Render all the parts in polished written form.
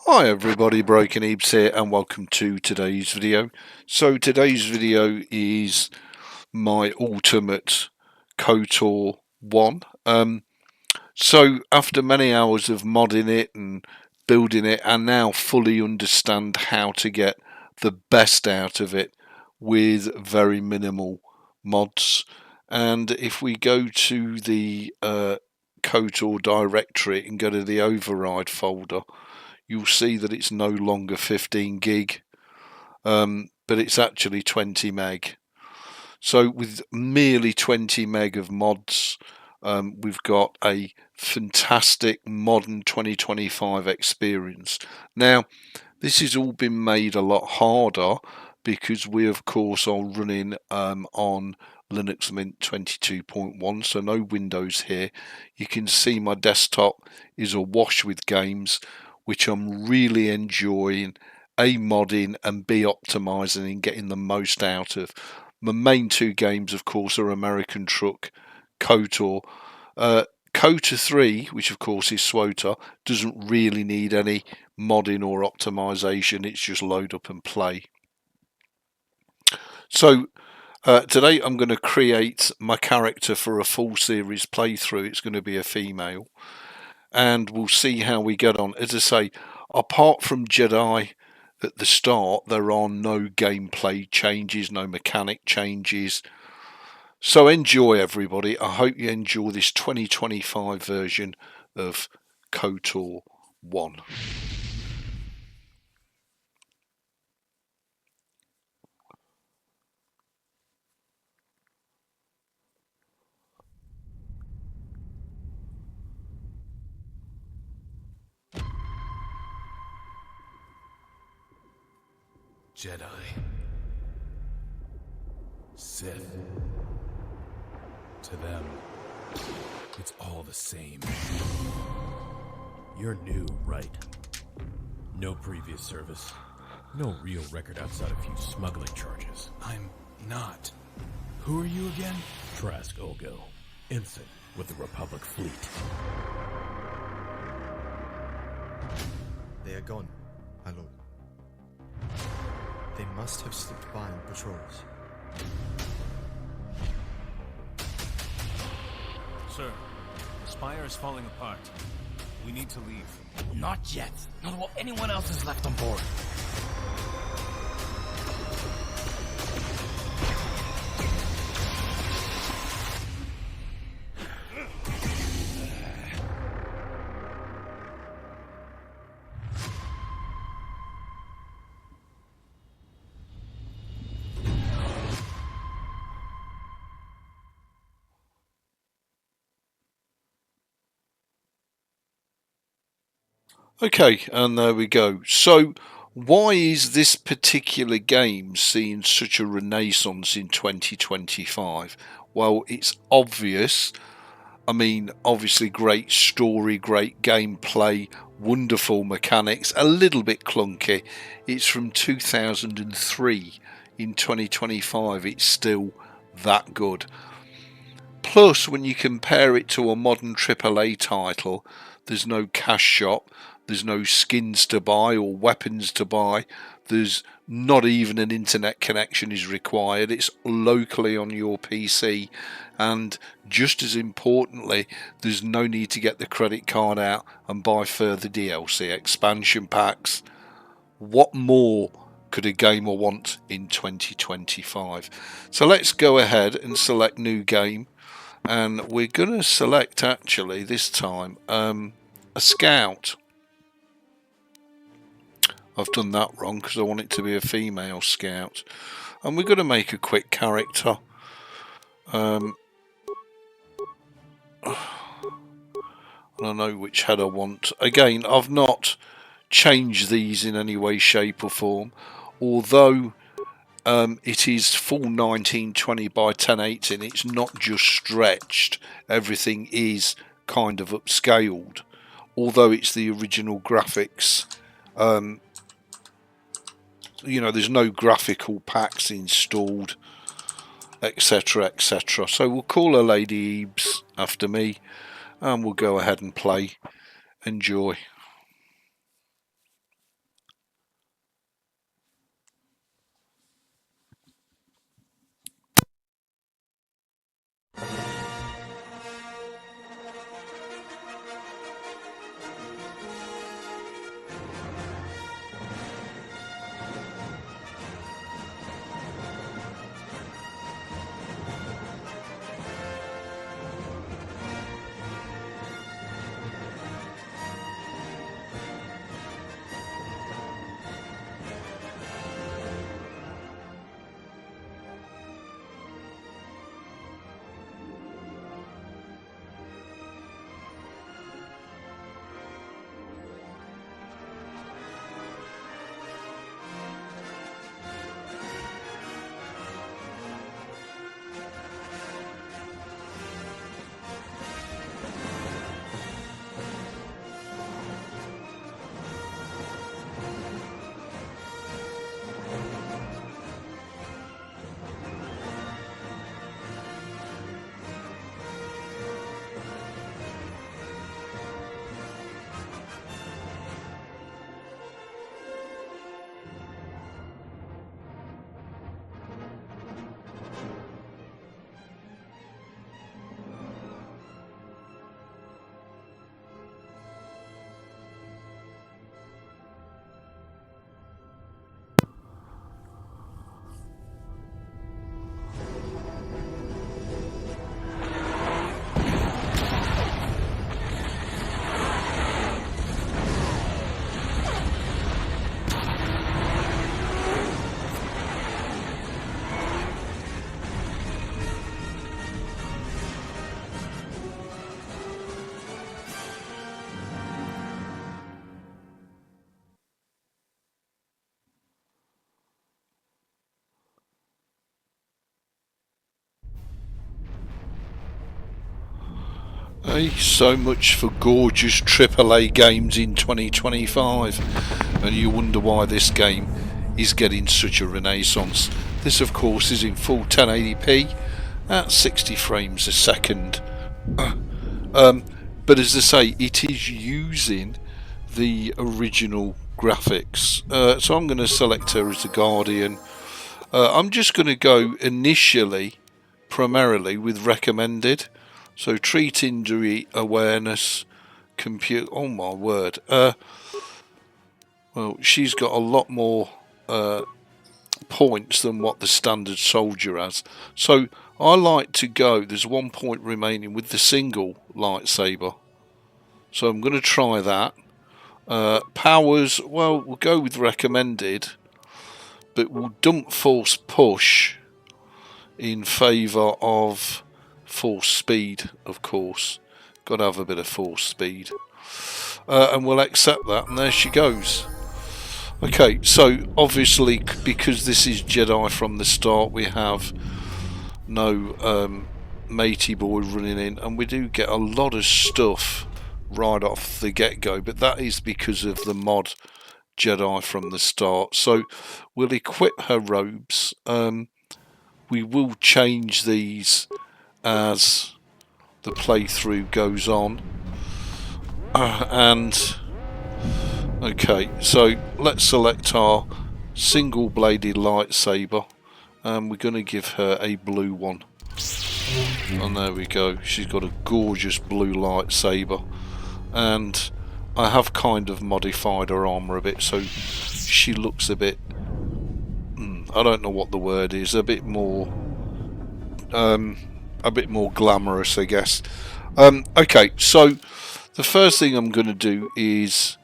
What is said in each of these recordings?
Hi everybody, Broken Ebeez here and welcome to today's video. So today's video is my ultimate KOTO1. So after many hours of modding it and building it, I now fully understand how to get the best out of it with very minimal mods. And if we go to the KOTO directory and go to the override folder, you'll see that it's no longer 15 gig, but it's actually 20 meg. So with merely 20 meg of mods, we've got a fantastic modern 2025 experience. Now, this has all been made a lot harder because we, of course, are running on Linux Mint 22.1, so no Windows here. You can see my desktop is awash with games, which I'm really enjoying, A, modding, and B, optimizing and getting the most out of. My main two games, of course, are American Truck, KOTOR. KOTOR 3, which of course is SWOTA, doesn't really need any modding or optimization. It's just load up and play. So today I'm going to create my character for a full series playthrough. It's going to be a female, and we'll see how we get on. As I say, apart from Jedi at the start, there are no gameplay changes, no mechanic changes. So enjoy, everybody. I hope you enjoy this 2025 version of KOTOR 1. Jedi, Sith, to them, it's all the same. You're new, right? No previous service, no real record outside a few smuggling charges. I'm not. Who are you again? Trask Olgo, Ensign with the Republic fleet. They are gone, my lord. They must have slipped by on patrols. Sir, the spire is falling apart. We need to leave. Not yet. Not while anyone else is left on board. Okay, and there we go. So, why is this particular game seeing such a renaissance in 2025? Well, it's obvious. I mean, obviously, great story, great gameplay, wonderful mechanics, a little bit clunky. It's from 2003. In 2025, it's still that good. Plus, when you compare it to a modern AAA title, there's no cash shop, there's no skins to buy or weapons to buy, there's not even an internet connection is required, it's locally on your PC, and just as importantly, there's no need to get the credit card out and buy further DLC expansion packs. What more could a gamer want in 2025? So let's go ahead and select new game, and we're going to select actually this time a scout. I've done that wrong because I want it to be a female scout, and we're going to make a quick character. I don't know which head I want. Again, I've not changed these in any way, shape or form, although it is full 1920 by 1080. It's not just stretched. Everything is kind of upscaled, although it's the original graphics. There's no graphical packs installed, etc, etc. So we'll call her Lady Ebeez after me, and we'll go ahead and play. Enjoy. Hey, so much for gorgeous AAA games in 2025, and you wonder why this game is getting such a renaissance. This of course is in full 1080p at 60 frames a second. But as I say, it is using the original graphics. So I'm going to select her as the Guardian. I'm just going to go initially, primarily with recommended. So treat injury awareness, compute. Oh my word! Well, she's got a lot more points than what the standard soldier has. So I like to go. There's 1 point remaining with the single lightsaber. So I'm going to try that. Powers. Well, we'll go with recommended, but we'll dump force push in favour of force speed, of course. Got to have a bit of force speed. And we'll accept that, and there she goes. Okay, so obviously because this is Jedi from the start, we have no matey boy running in, and we do get a lot of stuff right off the get-go, but that is because of the mod Jedi from the start. So we'll equip her robes. We will change these as the playthrough goes on. Okay, so let's select our single-bladed lightsaber, and we're going to give her a blue one. And there we go. She's got a gorgeous blue lightsaber, and I have kind of modified her armor a bit, so she looks a bit, I don't know what the word is, a bit more glamorous, I guess. Okay, so the first thing I'm going to do is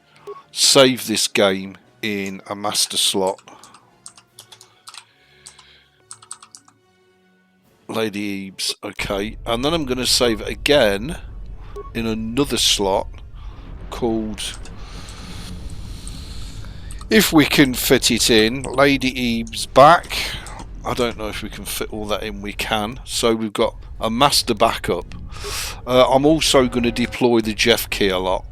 save this game in a master slot. Lady Ebeez, okay, and then I'm going to save it again in another slot called, if we can fit it in, Lady Ebeez back. I don't know if we can fit all that in. We can. So we've got a master backup. I'm also going to deploy the Jeff key a lot,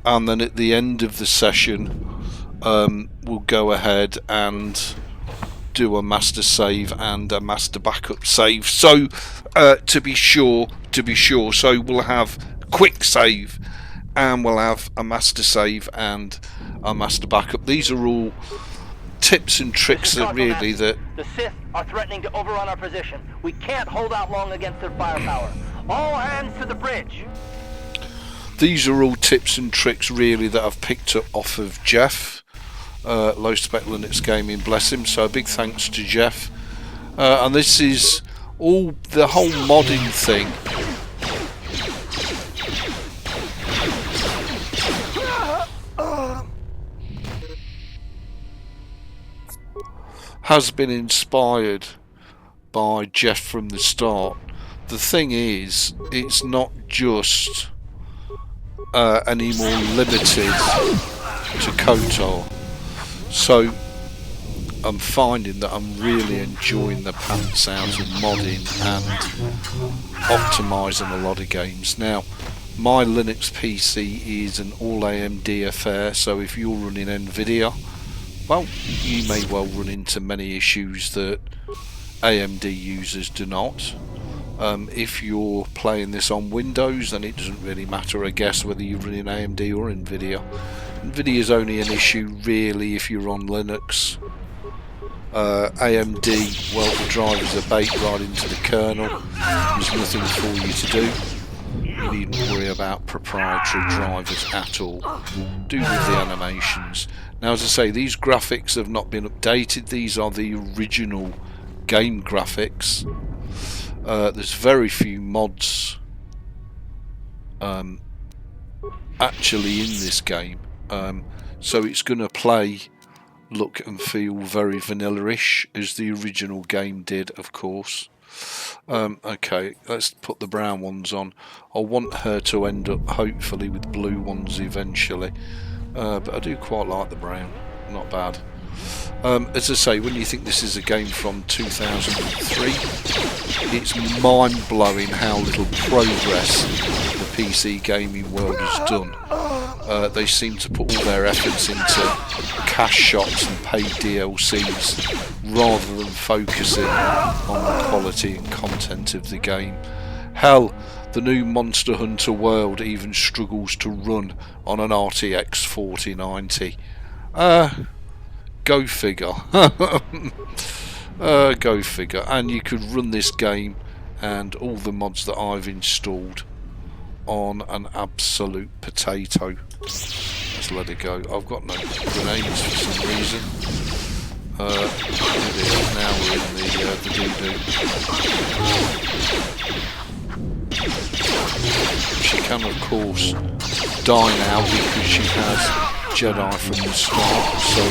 and then at the end of the session we'll go ahead and do a master save and a master backup save. So to be sure, so we'll have quick save, and we'll have a master save and a master backup. These are all tips and tricks that really that the Sith are threatening to overrun our position. We can't hold out long against their firepower. All hands to the bridge. These are all tips and tricks really that I've picked up off of Jeff, Low Spec Linux Gaming, bless him. So a big thanks to Jeff. And this is all the whole modding thing. Has been inspired by Jeff from the start. The thing is, it's not just any more limited to KOTO. So I'm finding that I'm really enjoying the pants out of modding and optimising a lot of games. Now, my Linux PC is an all AMD affair, so if you're running NVIDIA, well, you may well run into many issues that AMD users do not. If you're playing this on Windows, then it doesn't really matter, I guess, whether you're running AMD or NVIDIA. NVIDIA is only an issue really if you're on Linux. AMD, well, the drivers are baked right into the kernel. There's nothing for you to do. You needn't worry about proprietary drivers at all. Do with the animations. Now, as I say, these graphics have not been updated. These are the original game graphics. There's very few mods actually in this game, so it's going to play, look and feel very vanilla-ish as the original game did, of course. Okay, let's put the brown ones on. I want her to end up hopefully with blue ones eventually, but I do quite like the brown, not bad. As I say, when you think this is a game from 2003, it's mind-blowing how little progress the PC gaming world has done. They seem to put all their efforts into cash shops and paid DLCs rather than focusing on the quality and content of the game. Hell, the new Monster Hunter World even struggles to run on an RTX 4090. Go figure. Go figure. And you could run this game and all the mods that I've installed on an absolute potato. Let's let it go. I've got no grenades for some reason. Now we're in the doo-doo. She can of course die now because she has Jedi from the start, so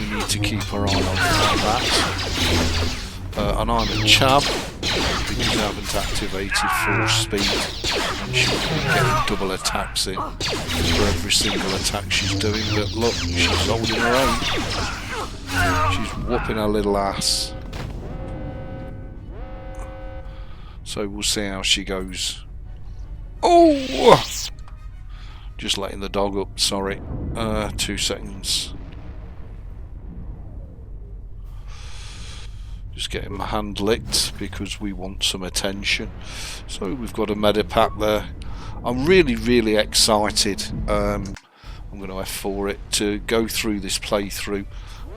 we need to keep our eye on that. And I'm a chab because I haven't activated force speed, and she'll be getting double attacks in for every single attack she's doing. But look, she's holding her own. She's whooping her little ass. So we'll see how she goes. Oh! Just letting the dog up, sorry. 2 seconds. Just getting my hand licked because we want some attention. So we've got a medipack there. I'm really excited. I'm going to F4 it to go through this playthrough.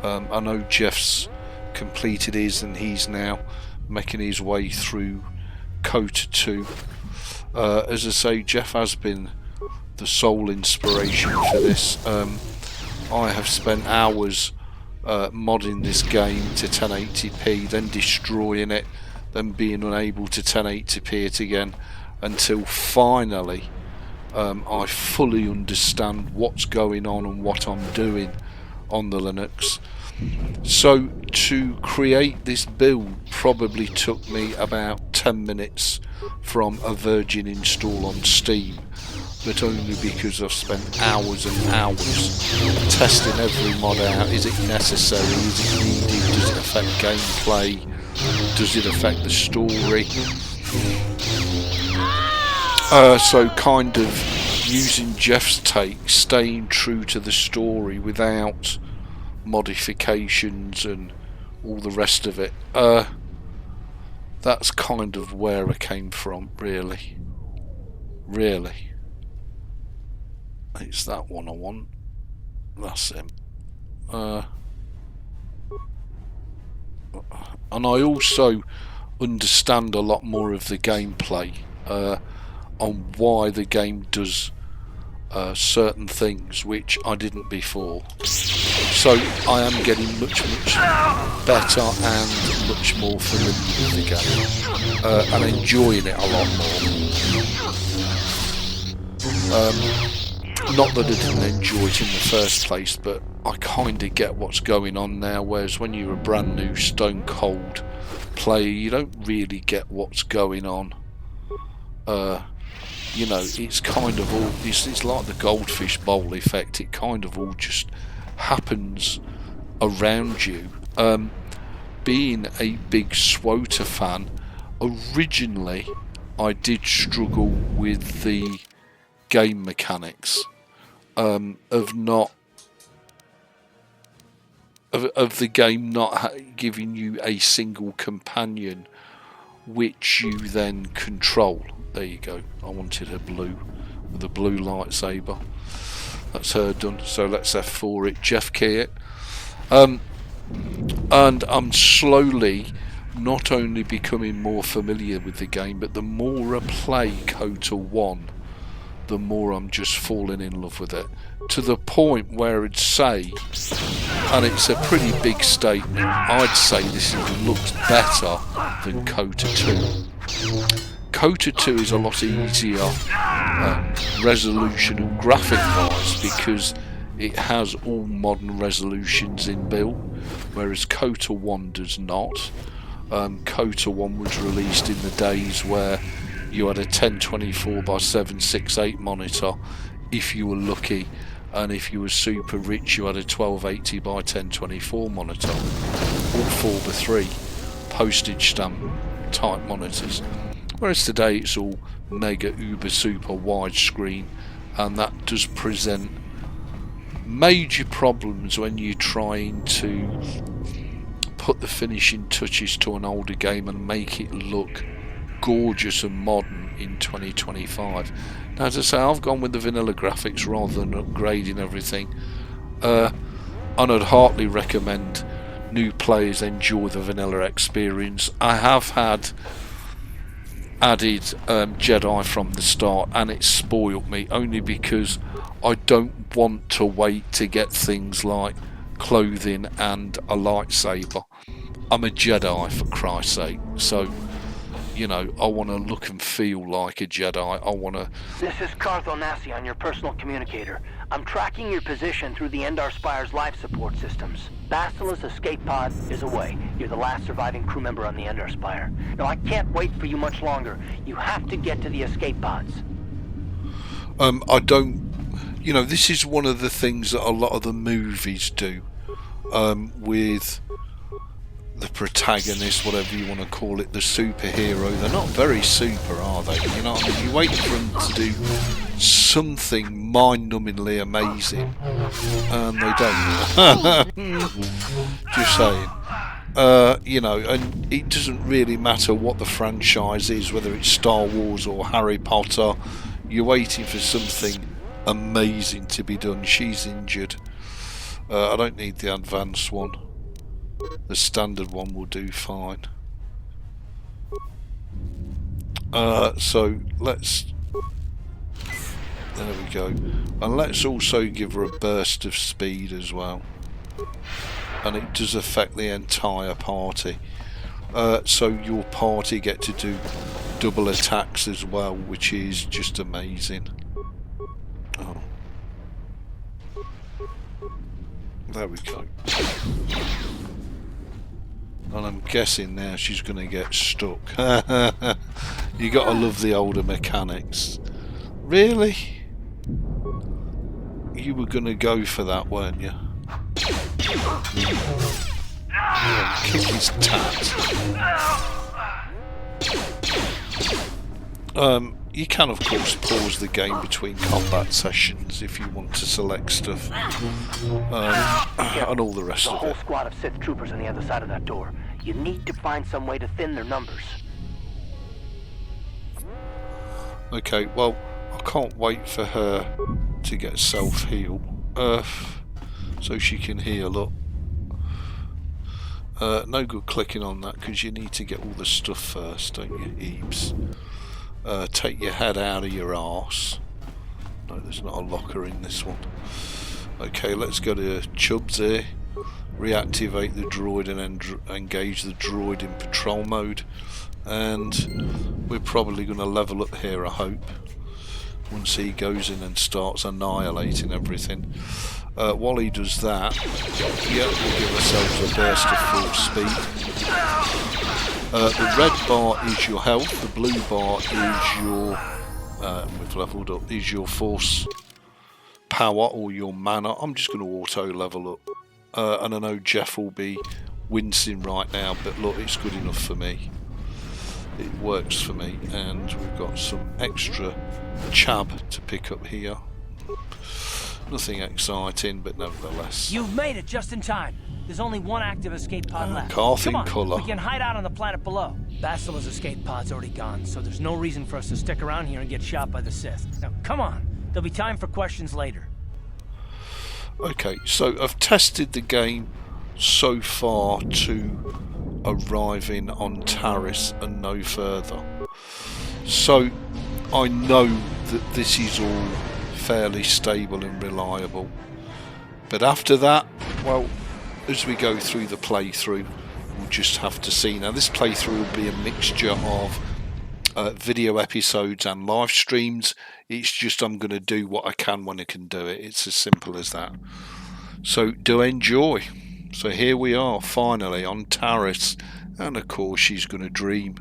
I know Jeff's completed his and he's now making his way through KOTO1. As I say, Jeff has been the sole inspiration for this. I have spent hours modding this game to 1080p, then destroying it, then being unable to 1080p it again, until finally I fully understand what's going on and what I'm doing on the Linux. So to create this build probably took me about 10 minutes from a virgin install on Steam, but only because I've spent hours and hours testing every mod out. Is it necessary? Is it needed? Does it affect gameplay? Does it affect the story? So kind of using Jeff's take, staying true to the story without modifications and all the rest of it. That's kind of where I came from, really. It's that one I want. That's him. And I also understand a lot more of the gameplay on why the game does certain things which I didn't before. So I am getting much better and much more familiar with the game and enjoying it a lot more. Not that I didn't enjoy it in the first place, but I kind of get what's going on now, whereas when you're a brand new stone cold player you don't really get what's going on. You know, it's kind of all, it's like the goldfish bowl effect. It kind of all just happens around you. Being a big SWOTA fan, originally I did struggle with the game mechanics of the game not giving you a single companion which you then control. There you go. I wanted a blue with a blue lightsaber. That's her done. So let's F4 it, Jeff key it. And I'm slowly not only becoming more familiar with the game, but the more I play KOTO1, the more I'm just falling in love with it, to the point where I'd say, and it's a pretty big statement, I'd say this looks better than KOTO2. KOTO2 is a lot easier resolution and graphic wise because it has all modern resolutions in built, whereas KOTO1 does not. KOTO1 was released in the days where you had a 1024 by 768 monitor if you were lucky, and if you were super rich you had a 1280 by 1024 monitor, all 4x3 postage stamp type monitors. Whereas today it's all mega uber super widescreen, and that does present major problems when you're trying to put the finishing touches to an older game and make it look gorgeous and modern in 2025. Now, as I say, I've gone with the vanilla graphics rather than upgrading everything, and I'd heartily recommend new players enjoy the vanilla experience. I have had added Jedi from the start, and it spoiled me only because I don't want to wait to get things like clothing and a lightsaber. I'm a Jedi, for Christ's sake, so you know, I want to look and feel like a Jedi. I want to... This is Cartho Nassi on your personal communicator. I'm tracking your position through the Endar Spire's life support systems. Bastila's escape pod is away. You're the last surviving crew member on the Endar Spire. Now, I can't wait for you much longer. You have to get to the escape pods. I don't... You know, this is one of the things that a lot of the movies do, with the protagonist, whatever you want to call it, the superhero. They're not very super, are they? You know what I mean? You wait for them to do something mind-numbingly amazing, and they don't. Just saying. You know, and it doesn't really matter what the franchise is, whether it's Star Wars or Harry Potter. You're waiting for something amazing to be done. She's injured. I don't need the advanced one. The standard one will do fine. So let's... There we go. And let's also give her a burst of speed as well. And it does affect the entire party. So your party get to do double attacks as well, which is just amazing. Oh. There we go. And I'm guessing now she's going to get stuck. You got to love the older mechanics. Really? You were going to go for that, weren't you? Yeah, kick his tat. You can, of course, pause the game between combat sessions if you want to select stuff, and all the rest There's a of whole it. squad of Sith troopers on the other side of that door. You need to find some way to thin their numbers. Okay, well, I can't wait for her to get self-heal, so she can heal up. No good clicking on that because you need to get all the stuff first, don't you, Ebeez? Take your head out of your arse. No, there's not a locker in this one. Okay, let's go to Chubbs here. Reactivate the droid and engage the droid in patrol mode. And we're probably going to level up here, I hope, once he goes in and starts annihilating everything. While he does that, yeah, we'll give ourselves a burst of full speed. The red bar is your health, the blue bar is your, we've leveled up, is your force power or your mana. I'm just going to auto level up. And I know Jeff will be wincing right now, but look, it's good enough for me. It works for me, and we've got some extra chab to pick up here. Nothing exciting, but nevertheless. You've made it just in time. There's only one active escape pod left. Carth Come in on, colour. we can hide out on the planet below. Bastila's escape pod's already gone, so there's no reason for us to stick around here and get shot by the Sith. Now, come on. There'll be time for questions later. Okay, so I've tested the game so far to arriving on Taris and no further. So I know that this is all fairly stable and reliable. But after that, well, as we go through the playthrough, we'll just have to see. Now this playthrough will be a mixture of video episodes and live streams. It's just I'm going to do what I can when I can do it. It's as simple as that. So do enjoy. So here we are, finally on Taris, and of course she's going to dream.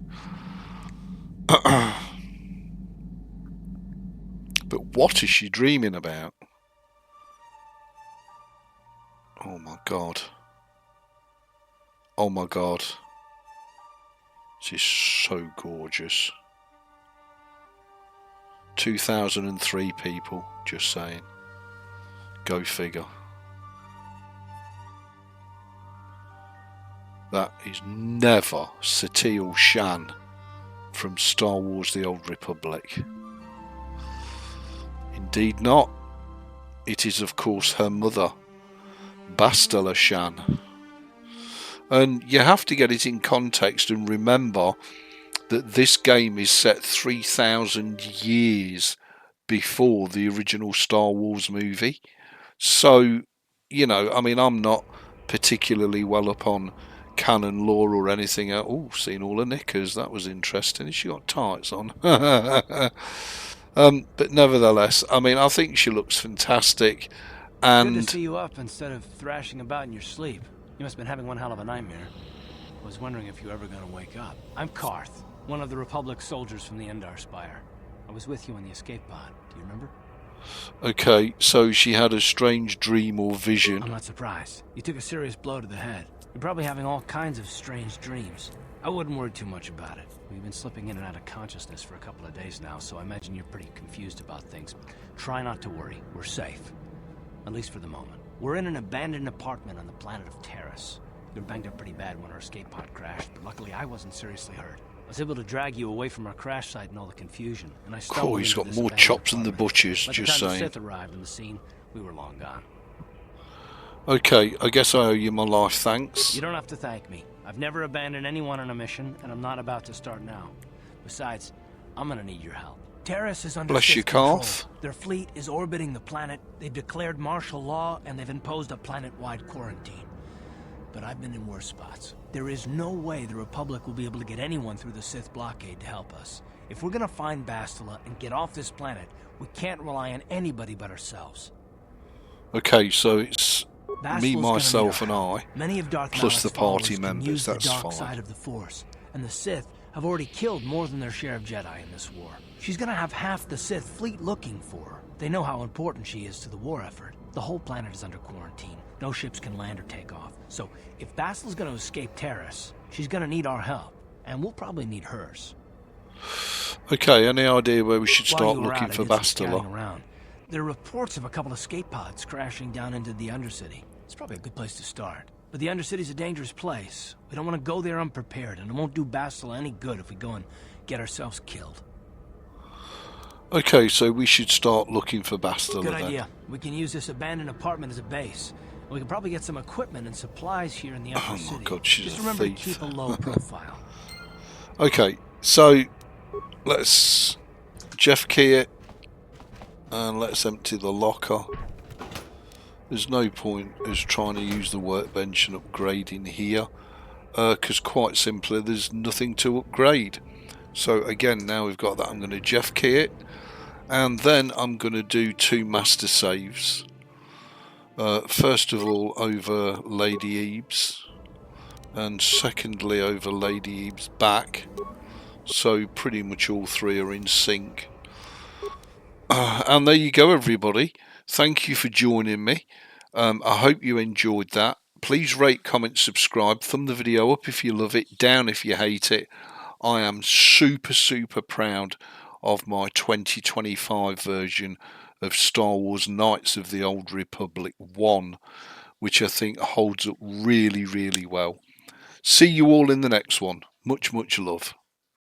But what is she dreaming about? Oh my god. Oh my god. She's so gorgeous. 2003 people, just saying. Go figure. That is never Satele Shan from Star Wars The Old Republic. Indeed not. It is of course her mother, Bastila Shan. And you have to get it in context and remember that this game is set 3,000 years before the original Star Wars movie. So, you know, I mean, I'm not particularly well up on canon lore or anything. Oh, seen all the knickers. That was interesting. She got tights on. But nevertheless, I mean, I think she looks fantastic. And good to see you up instead of thrashing about in your sleep. You must have been having one hell of a nightmare. I was wondering if you were ever going to wake up. I'm Karth, one of the Republic soldiers from the Endar Spire. I was with you in the escape pod. Do you remember? Okay, so she had a strange dream or vision. I'm not surprised. You took a serious blow to the head. You're probably having all kinds of strange dreams. I wouldn't worry too much about it. We've been slipping in and out of consciousness for a couple of days now, so I imagine you're pretty confused about things. Try not to worry. We're safe. At least for the moment. We're in an abandoned apartment on the planet of Terrace. We were banged up pretty bad when our escape pod crashed, but luckily I wasn't seriously hurt. I was able to drag you away from our crash site and all the confusion, and I stumbled Cool, he's into got this more abandoned chops than the apartment. butchers, By just the time saying. the Sith arrived on the scene, we were long gone. Okay, I guess I owe you my life, thanks. You don't have to thank me. I've never abandoned anyone on a mission, and I'm not about to start now. Besides, I'm gonna need your help. Terrace is under Bless Sith you, control. Karth. Their fleet is orbiting the planet, they've declared martial law, and they've imposed a planet-wide quarantine. But I've been in worse spots. There is no way the Republic will be able to get anyone through the Sith blockade to help us. If we're gonna find Bastila and get off this planet, we can't rely on anybody but ourselves. Okay, so it's Bastila's me, gonna need myself, our and help. I, Many of Darth plus Malak's the party followers can members, use that's the dark fine. side of the Force, and the Sith have already killed more than their share of Jedi in this war. She's gonna have half the Sith fleet looking for her. They know how important she is to the war effort. The whole planet is under quarantine. No ships can land or take off. So if Bastila's gonna escape Terrace, she's gonna need our help, and we'll probably need hers. Okay, any idea where we should While start you were looking out, I for did some scouting Bastila? around. There are reports of a couple of escape pods crashing down into the Undercity. It's probably a good place to start. But the Undercity's a dangerous place. We don't want to go there unprepared, and it won't do Bastila any good if we go and get ourselves killed. Okay, so we should start looking for Bastila Good then. idea. We can use this abandoned apartment as a base. We can probably get some equipment and supplies here in the Oh Undercity. my God, she's Just a remember thief. to keep a low profile. Okay, so let's Jeff key it and let's empty the locker. There's no point us trying to use the workbench and upgrading here because quite simply there's nothing to upgrade. So again, now we've got that, I'm going to Jeff key it and then I'm going to do 2 master saves. First of all over Lady Ebeez and secondly over Lady Ebeez back. So pretty much all 3 are in sync. And there you go, everybody. Thank you for joining me. I hope you enjoyed that. Please rate, comment, subscribe. Thumb the video up if you love it, down if you hate it. I am super proud of my 2025 version of Star Wars Knights of the Old Republic 1, which I think holds up really well. See you all in the next one. Much love.